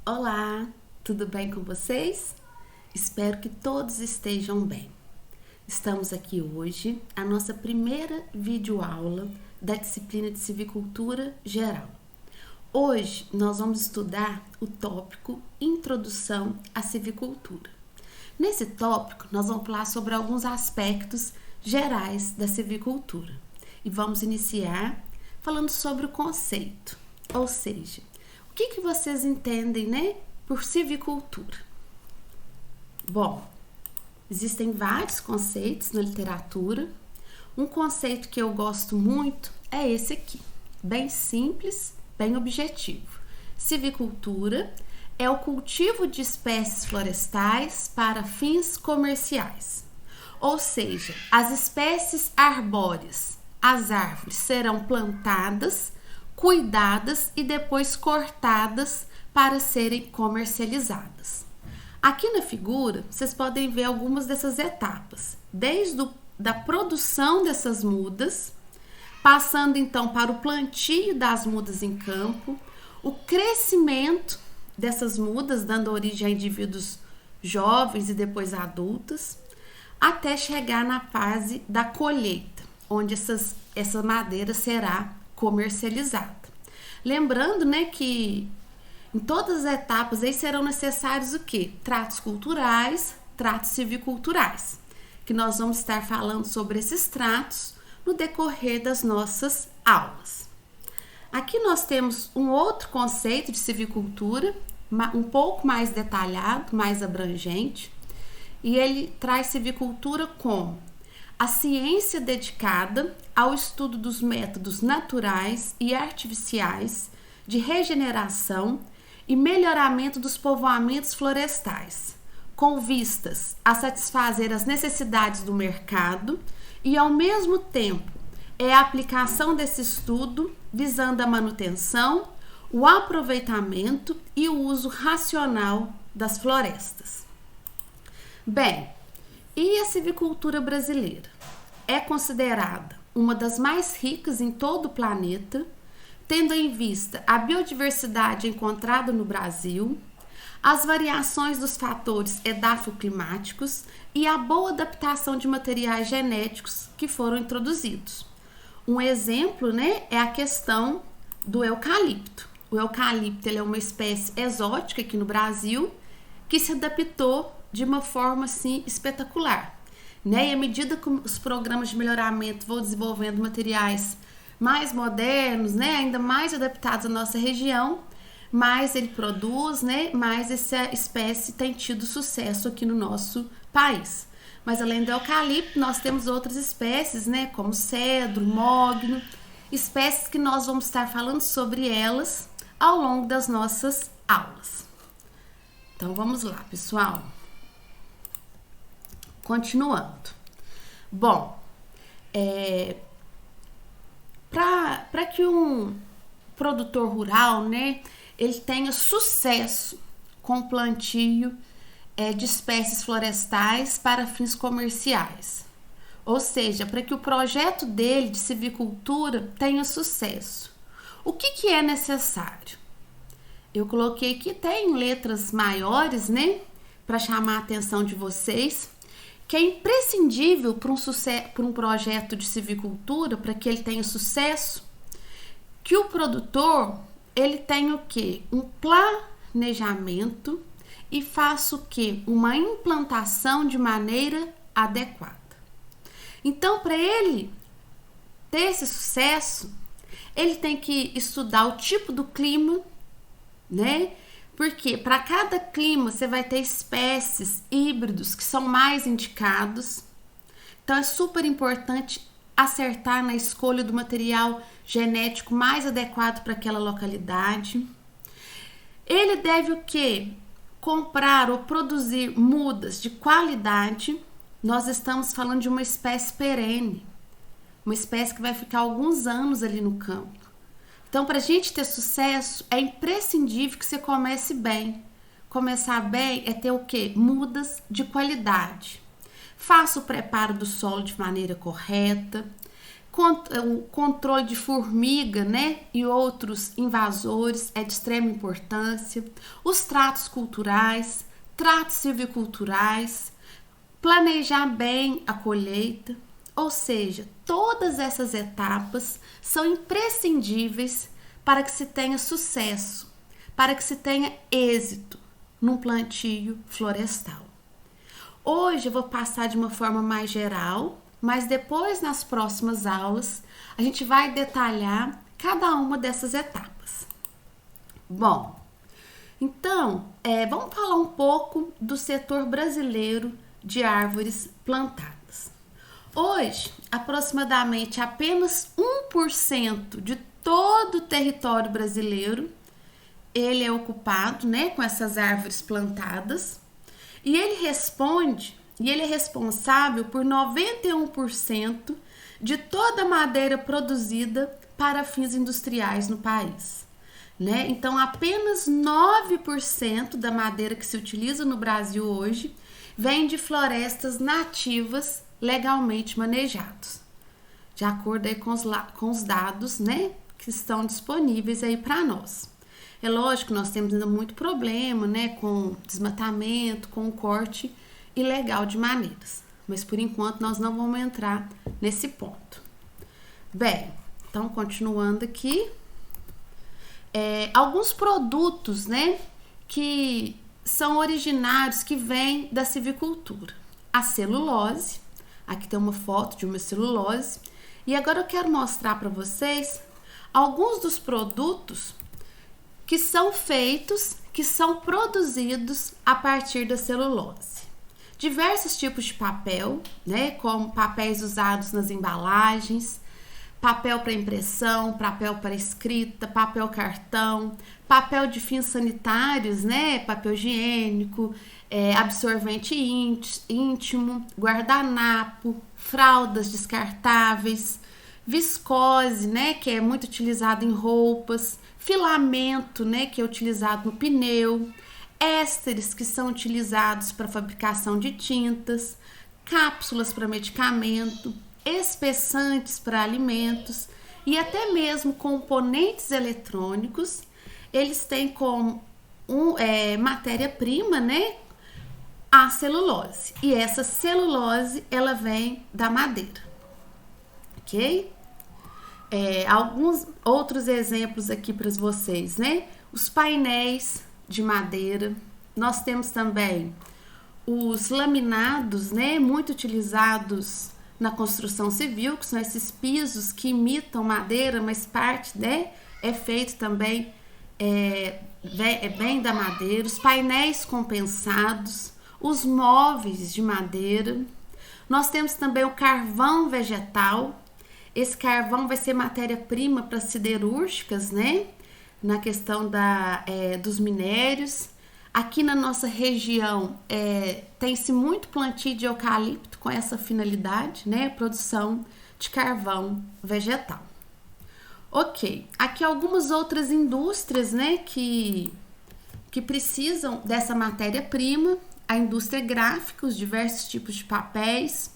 Olá, tudo bem com vocês? Espero que todos estejam bem. Estamos aqui hoje, a nossa primeira videoaula da disciplina de Civicultura Geral. Hoje nós vamos estudar o tópico Introdução à Civicultura. Nesse tópico, nós vamos falar sobre alguns aspectos gerais da civicultura e vamos iniciar falando sobre o conceito, ou seja, o que vocês entendem, por civicultura? Bom, existem vários conceitos na literatura. Um conceito que eu gosto muito é esse aqui, bem simples, bem objetivo. Civicultura é o cultivo de espécies florestais para fins comerciais. Ou seja, as espécies arbóreas, as árvores serão plantadas, cuidadas e depois cortadas para serem comercializadas. Aqui na figura, vocês podem ver algumas dessas etapas, desde da produção dessas mudas, passando então para o plantio das mudas em campo, o crescimento dessas mudas, dando origem a indivíduos jovens e depois adultos, até chegar na fase da colheita, onde essa madeira será comercializada. Lembrando, que em todas as etapas aí serão necessários o quê? Tratos culturais, tratos civiculturais, que nós vamos estar falando sobre esses tratos no decorrer das nossas aulas. Aqui nós temos um outro conceito de civicultura, um pouco mais detalhado, mais abrangente, e ele traz civicultura como a ciência dedicada ao estudo dos métodos naturais e artificiais de regeneração e melhoramento dos povoamentos florestais, com vistas a satisfazer as necessidades do mercado e, ao mesmo tempo, é a aplicação desse estudo visando a manutenção, o aproveitamento e o uso racional das florestas. Bem, e a civicultura brasileira? É considerada uma das mais ricas em todo o planeta, tendo em vista a biodiversidade encontrada no Brasil, as variações dos fatores edafoclimáticos e a boa adaptação de materiais genéticos que foram introduzidos. Um exemplo, é a questão do eucalipto. O eucalipto ele é uma espécie exótica aqui no Brasil que se adaptou de uma forma assim espetacular, E à medida que os programas de melhoramento vão desenvolvendo materiais mais modernos, ainda mais adaptados à nossa região, mais ele produz, mais essa espécie tem tido sucesso aqui no nosso país. Mas além do eucalipto, nós temos outras espécies, como cedro, mogno, espécies que nós vamos estar falando sobre elas ao longo das nossas aulas. Então vamos lá, pessoal. Continuando. Bom, para que um produtor rural, ele tenha sucesso com o plantio de espécies florestais para fins comerciais. Ou seja, para que o projeto dele de civicultura tenha sucesso. O que é necessário? Eu coloquei aqui até em letras maiores, para chamar a atenção de vocês, que é imprescindível para um projeto de civicultura, para que ele tenha sucesso, que o produtor ele tenha o quê? Um planejamento e faça o quê? Uma implantação de maneira adequada. Então, para ele ter esse sucesso, ele tem que estudar o tipo do clima, Porque para cada clima você vai ter espécies, híbridos que são mais indicados. Então é super importante acertar na escolha do material genético mais adequado para aquela localidade. Ele deve o quê? Comprar ou produzir mudas de qualidade. Nós estamos falando de uma espécie perene, uma espécie que vai ficar alguns anos ali no campo. Então, para a gente ter sucesso, é imprescindível que você comece bem. Começar bem é ter o quê? Mudas de qualidade. Faça o preparo do solo de maneira correta. O controle de formiga, né, e outros invasores é de extrema importância. Os tratos culturais, tratos silviculturais, planejar bem a colheita, ou seja, todas essas etapas são imprescindíveis para que se tenha sucesso, para que se tenha êxito num plantio florestal. Hoje eu vou passar de uma forma mais geral, mas depois nas próximas aulas a gente vai detalhar cada uma dessas etapas. Bom, então vamos falar um pouco do setor brasileiro de árvores plantadas. Hoje, aproximadamente apenas 1% de todo o território brasileiro ele é ocupado, né, com essas árvores plantadas, e ele é responsável por 91% de toda a madeira produzida para fins industriais no país, né? Então, apenas 9% da madeira que se utiliza no Brasil hoje vem de florestas nativas legalmente manejados, de acordo aí com os dados, né, que estão disponíveis aí para nós. É lógico que nós temos ainda muito problema, né, com desmatamento, com o corte ilegal de madeiras, mas por enquanto nós não vamos entrar nesse ponto. Bem, então continuando aqui, alguns produtos, né, que são originários, que vêm da silvicultura. A celulose, aqui tem uma foto de uma celulose, e agora eu quero mostrar para vocês alguns dos produtos que são feitos, que são produzidos a partir da celulose. Diversos tipos de papel, né, como papéis usados nas embalagens, papel para impressão, papel para escrita, papel cartão, papel de fins sanitários, né, papel higiênico, absorvente íntimo, guardanapo, fraldas descartáveis, viscose, né, que é muito utilizado em roupas, filamento, né, que é utilizado no pneu, ésteres, que são utilizados para fabricação de tintas, cápsulas para medicamento, espessantes para alimentos e até mesmo componentes eletrônicos. Eles têm como matéria-prima, né, a celulose. E essa celulose, ela vem da madeira, ok? Alguns outros exemplos aqui para vocês, né? Os painéis de madeira. Nós temos também os laminados, né? Muito utilizados na construção civil, que são esses pisos que imitam madeira, mas parte, né, é feito também, bem da madeira. Os painéis compensados, os móveis de madeira. Nós temos também o carvão vegetal. Esse carvão vai ser matéria-prima para siderúrgicas, né? Na questão dos minérios. Aqui na nossa região tem-se muito plantio de eucalipto com essa finalidade, né? Produção de carvão vegetal. Ok, aqui algumas outras indústrias, né? Que precisam dessa matéria-prima. A indústria gráfica, os diversos tipos de papéis,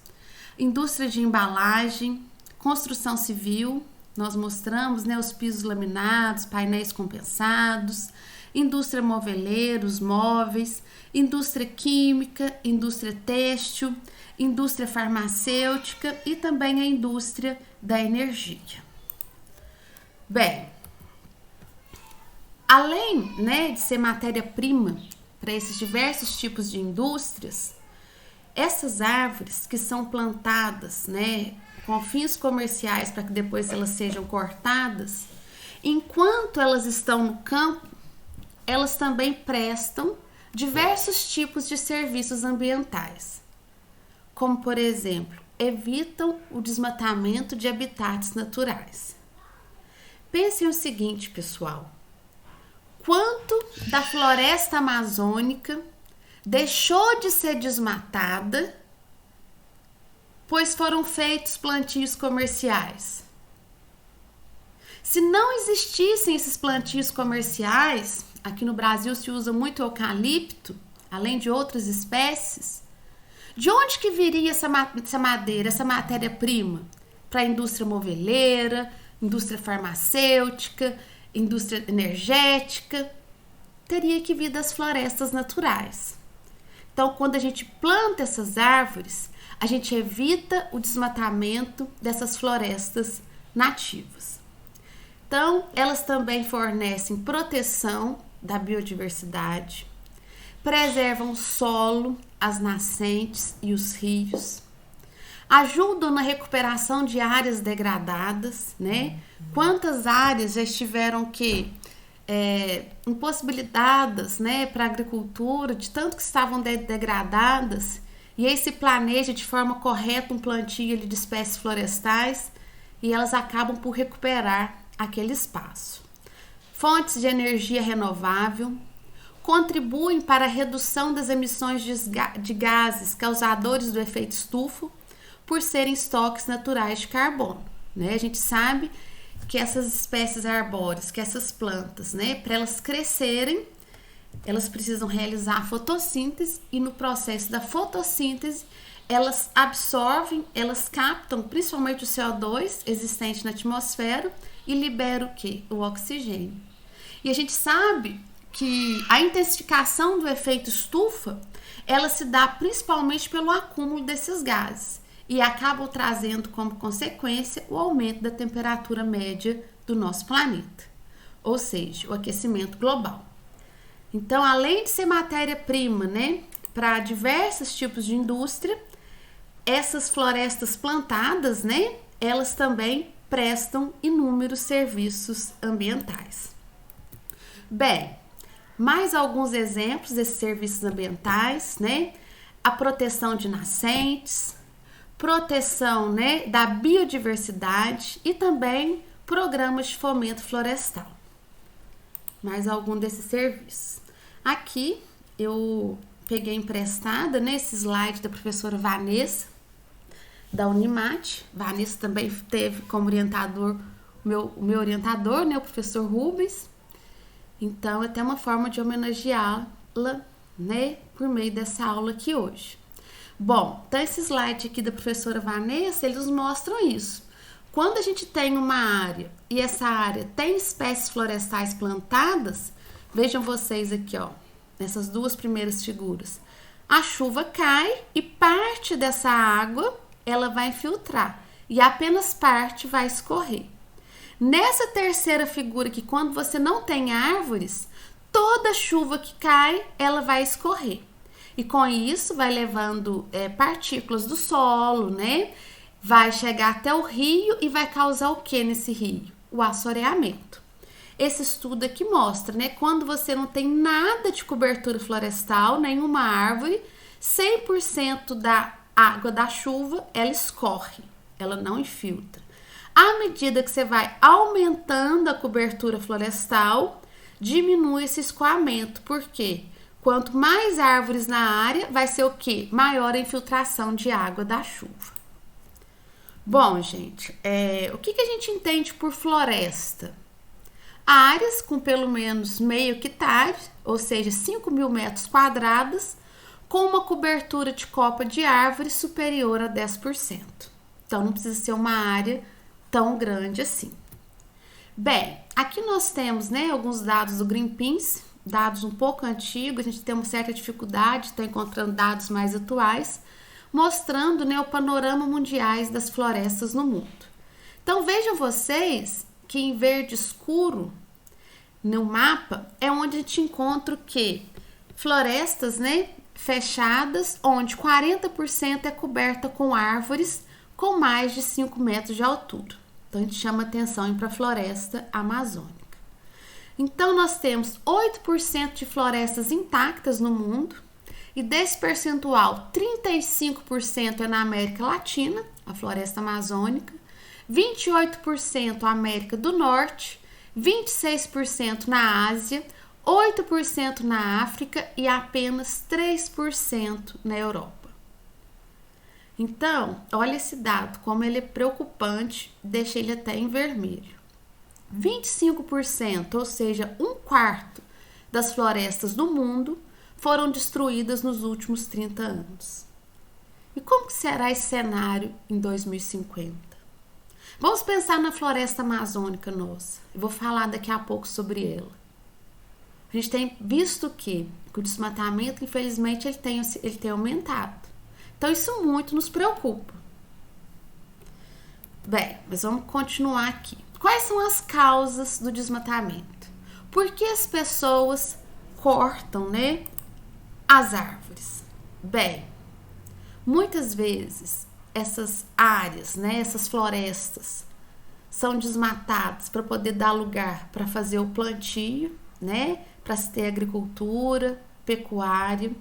indústria de embalagem, construção civil, nós mostramos, né, os pisos laminados, painéis compensados, indústria moveleira, os móveis, indústria química, indústria têxtil, indústria farmacêutica e também a indústria da energia. Bem, além, né, de ser matéria-prima para esses diversos tipos de indústrias, essas árvores que são plantadas, né, com fins comerciais para que depois elas sejam cortadas, enquanto elas estão no campo, elas também prestam diversos tipos de serviços ambientais, como, por exemplo, evitam o desmatamento de habitats naturais. Pensem o seguinte, pessoal: quanto da floresta amazônica deixou de ser desmatada pois foram feitos plantios comerciais? Se não existissem esses plantios comerciais, aqui no Brasil se usa muito eucalipto, além de outras espécies, de onde que viria essa madeira, essa matéria-prima? para a indústria moveleira, indústria farmacêutica, indústria energética, teria que vir das florestas naturais. Então, quando a gente planta essas árvores, a gente evita o desmatamento dessas florestas nativas. Então, elas também fornecem proteção da biodiversidade, preservam o solo, as nascentes e os rios, ajudam na recuperação de áreas degradadas, né? Quantas áreas já estiveram impossibilitadas, né, para a agricultura, de tanto que estavam degradadas, e aí se planeja de forma correta um plantio de espécies florestais e elas acabam por recuperar aquele espaço. Fontes de energia renovável contribuem para a redução das emissões de gases causadores do efeito estufa por serem estoques naturais de carbono, né? A gente sabe que essas espécies arbóreas, que essas plantas, né, para elas crescerem, elas precisam realizar a fotossíntese e no processo da fotossíntese elas absorvem, elas captam principalmente o CO2 existente na atmosfera e liberam o quê? O oxigênio. E a gente sabe que a intensificação do efeito estufa, ela se dá principalmente pelo acúmulo desses gases e acabam trazendo como consequência o aumento da temperatura média do nosso planeta, ou seja, o aquecimento global. Então, além de ser matéria-prima, né, para diversos tipos de indústria, essas florestas plantadas, né, elas também prestam inúmeros serviços ambientais. Bem, mais alguns exemplos desses serviços ambientais, né, a proteção de nascentes, proteção, né, da biodiversidade e também programas de fomento florestal. Mais algum desses serviços. Aqui eu peguei emprestada, né, esse slide da professora Vanessa, da Unimat. Vanessa também teve como orientador o meu orientador, né, o professor Rubens. Então, é até uma forma de homenageá-la, né, por meio dessa aula aqui hoje. Bom, então esse slide aqui da professora Vanessa, eles mostram isso. Quando a gente tem uma área e essa área tem espécies florestais plantadas, vejam vocês aqui, ó, nessas duas primeiras figuras. A chuva cai e parte dessa água ela vai filtrar e apenas parte vai escorrer. Nessa terceira figura aqui, quando você não tem árvores, toda chuva que cai, ela vai escorrer. E com isso vai levando partículas do solo, né? Vai chegar até o rio e vai causar o que nesse rio? O assoreamento. Esse estudo aqui mostra, né? Quando você não tem nada de cobertura florestal, nenhuma árvore, 100% da água da chuva, ela escorre, ela não infiltra. À medida que você vai aumentando a cobertura florestal, diminui esse escoamento. Por quê? Quanto mais árvores na área, vai ser o quê? Maior a infiltração de água da chuva. Bom, gente, o que a gente entende por floresta? Áreas com pelo menos meio hectare, ou seja, 5.000 metros quadrados, com uma cobertura de copa de árvore superior a 10%. Então, não precisa ser uma área tão grande assim. Bem, aqui nós temos, né, alguns dados do Greenpeace, dados um pouco antigos, a gente tem uma certa dificuldade, está encontrando dados mais atuais, mostrando, né, o panorama mundial das florestas no mundo. Então, vejam vocês que em verde escuro, no mapa, é onde a gente encontra o quê? Florestas, né, fechadas, onde 40% é coberta com árvores com mais de 5 metros de altura. Então, a gente chama atenção para a floresta amazônica. Então, nós temos 8% de florestas intactas no mundo, e desse percentual, 35% é na América Latina, a floresta amazônica, 28% na América do Norte, 26% na Ásia, 8% na África e apenas 3% na Europa. Então, olha esse dado, como ele é preocupante, deixa ele até em vermelho. 25%, ou seja, 1/4 das florestas do mundo foram destruídas nos últimos 30 anos. E como que será esse cenário em 2050? Vamos pensar na floresta amazônica nossa. Eu vou falar daqui a pouco sobre ela. A gente tem visto que o desmatamento, infelizmente, ele tem aumentado. Então, isso muito nos preocupa. Bem, mas vamos continuar aqui. Quais são as causas do desmatamento? Por que as pessoas cortam, né, as árvores? Bem, muitas vezes essas áreas, né, essas florestas são desmatadas para poder dar lugar para fazer o plantio, né, para se ter agricultura, pecuária.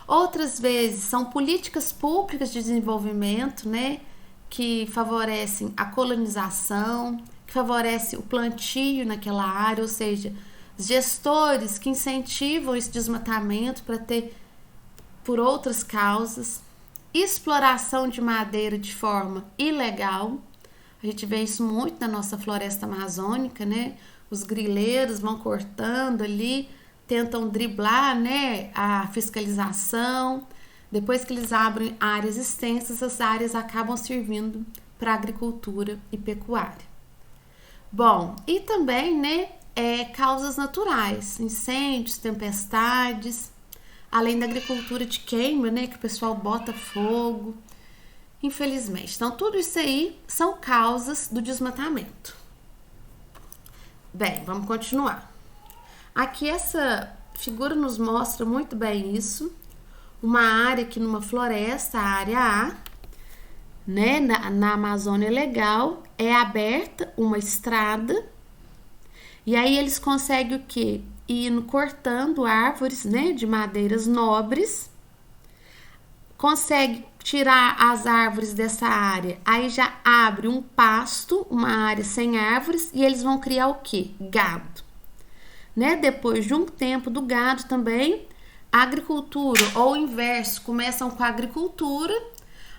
Outras vezes são políticas públicas de desenvolvimento, né, que favorecem a colonização, que favorece o plantio naquela área, ou seja, gestores que incentivam esse desmatamento para ter por outras causas, exploração de madeira de forma ilegal. A gente vê isso muito na nossa floresta amazônica, né? Os grileiros vão cortando ali, tentam driblar, né, a fiscalização. Depois que eles abrem áreas extensas, as áreas acabam servindo para agricultura e pecuária. Bom, e também, né, causas naturais, incêndios, tempestades, além da agricultura de queima, né, que o pessoal bota fogo, infelizmente. Então, tudo isso aí são causas do desmatamento. Bem, vamos continuar. Aqui essa figura nos mostra muito bem isso. Uma área aqui numa floresta, a área A, né, na Amazônia Legal, é aberta uma estrada, e aí eles conseguem o quê? Ir cortando árvores, né, de madeiras nobres, consegue tirar as árvores dessa área, aí já abre um pasto, uma área sem árvores, e eles vão criar o quê? Gado, né? Depois de um tempo do gado também, a agricultura, ou o inverso, começam com a agricultura.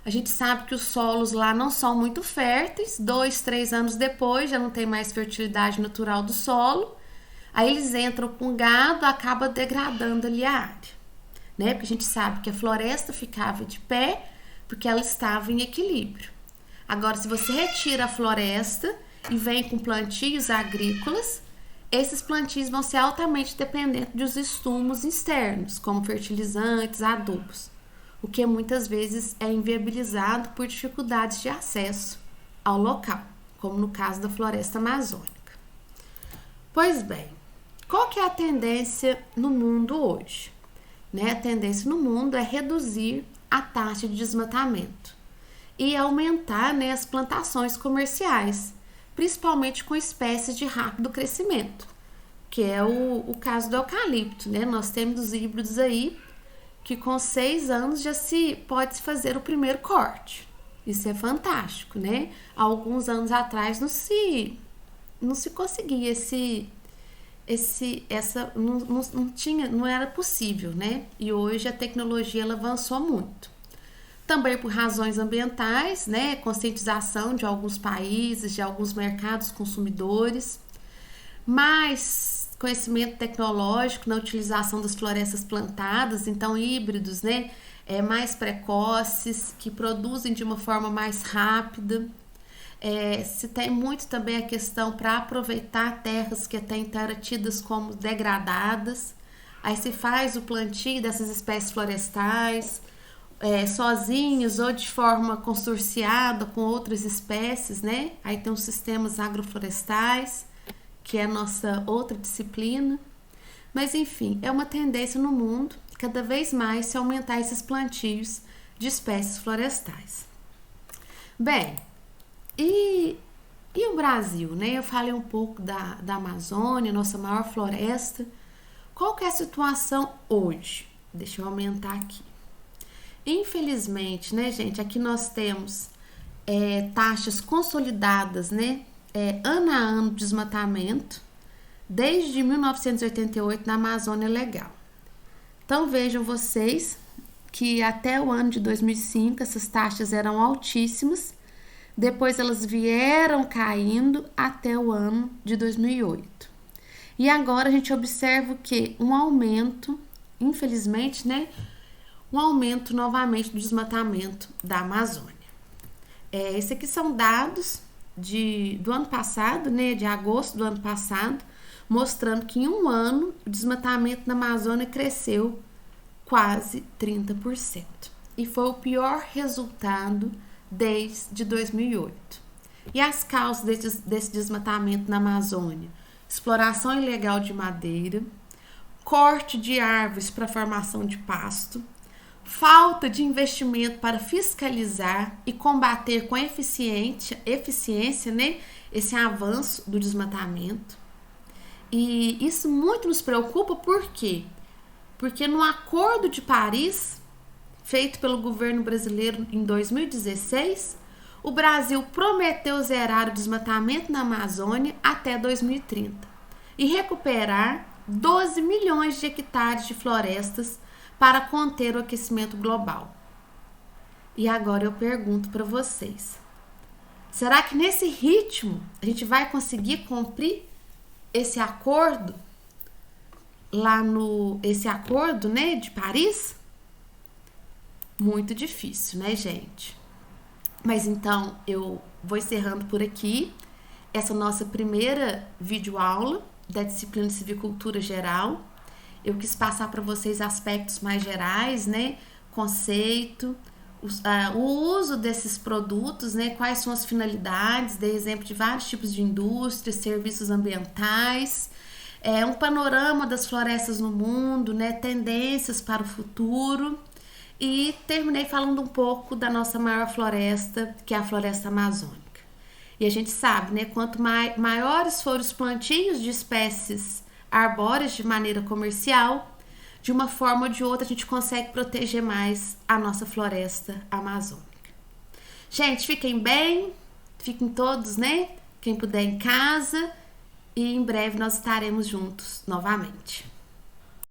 A gente sabe que os solos lá não são muito férteis, 2, 3 anos depois já não tem mais fertilidade natural do solo. Aí eles entram com gado, acaba degradando ali a área, né? Porque a gente sabe que a floresta ficava de pé porque ela estava em equilíbrio. Agora, se você retira a floresta e vem com plantios agrícolas, esses plantios vão ser altamente dependentes dos insumos externos, como fertilizantes, adubos, o que muitas vezes é inviabilizado por dificuldades de acesso ao local, como no caso da floresta amazônica. Pois bem, qual que é a tendência no mundo hoje? Né? A tendência no mundo é reduzir a taxa de desmatamento e aumentar, né, as plantações comerciais, principalmente com espécies de rápido crescimento, que é o caso do eucalipto, né? Nós temos os híbridos aí que com 6 anos já se pode fazer o primeiro corte. Isso é fantástico, né? Há alguns anos atrás não se conseguia não era possível, né? E hoje a tecnologia ela avançou muito. Também por razões ambientais, né? Conscientização de alguns países, de alguns mercados consumidores, mais conhecimento tecnológico na utilização das florestas plantadas, então híbridos, né? Mais precoces, que produzem de uma forma mais rápida. Se tem muito também a questão para aproveitar terras que até então eram tidas como degradadas. Aí se faz o plantio dessas espécies florestais, sozinhos ou de forma consorciada com outras espécies, né? Aí tem os sistemas agroflorestais, que é a nossa outra disciplina. Mas enfim, é uma tendência no mundo cada vez mais se aumentar esses plantios de espécies florestais. Bem, e o Brasil, né? Eu falei um pouco da Amazônia, nossa maior floresta. Qual que é a situação hoje? Deixa eu aumentar aqui. Infelizmente, né, gente, aqui nós temos taxas consolidadas, né, ano a ano de desmatamento, desde 1988 na Amazônia Legal. Então, vejam vocês que até o ano de 2005 essas taxas eram altíssimas, depois elas vieram caindo até o ano de 2008. E agora a gente observa o quê? Um aumento, infelizmente, né, um aumento novamente do desmatamento da Amazônia. Esses aqui são dados do ano passado, né, de agosto do ano passado, mostrando que em um ano o desmatamento na Amazônia cresceu quase 30%. E foi o pior resultado desde 2008. E as causas desse desmatamento na Amazônia? Exploração ilegal de madeira, corte de árvores para formação de pasto, falta de investimento para fiscalizar e combater com eficiência, né, esse avanço do desmatamento. E isso muito nos preocupa, por quê? Porque no Acordo de Paris, feito pelo governo brasileiro em 2016, o Brasil prometeu zerar o desmatamento na Amazônia até 2030 e recuperar 12 milhões de hectares de florestas para conter o aquecimento global. E agora eu pergunto para vocês, será que nesse ritmo a gente vai conseguir cumprir esse acordo esse acordo, né, de Paris? Muito difícil, né, gente? Mas então eu vou encerrando por aqui essa nossa primeira videoaula da disciplina de Civicultura Geral. Eu quis passar para vocês aspectos mais gerais, né? Conceito, o uso desses produtos, né? Quais são as finalidades, dei exemplo de vários tipos de indústrias, serviços ambientais, um panorama das florestas no mundo, né? Tendências para o futuro. E terminei falando um pouco da nossa maior floresta, que é a floresta amazônica. E a gente sabe, né? Quanto maiores forem os plantios de espécies arbóreas de maneira comercial, de uma forma ou de outra a gente consegue proteger mais a nossa floresta amazônica. Gente, fiquem bem, fiquem todos, né? Quem puder em casa, e em breve nós estaremos juntos novamente.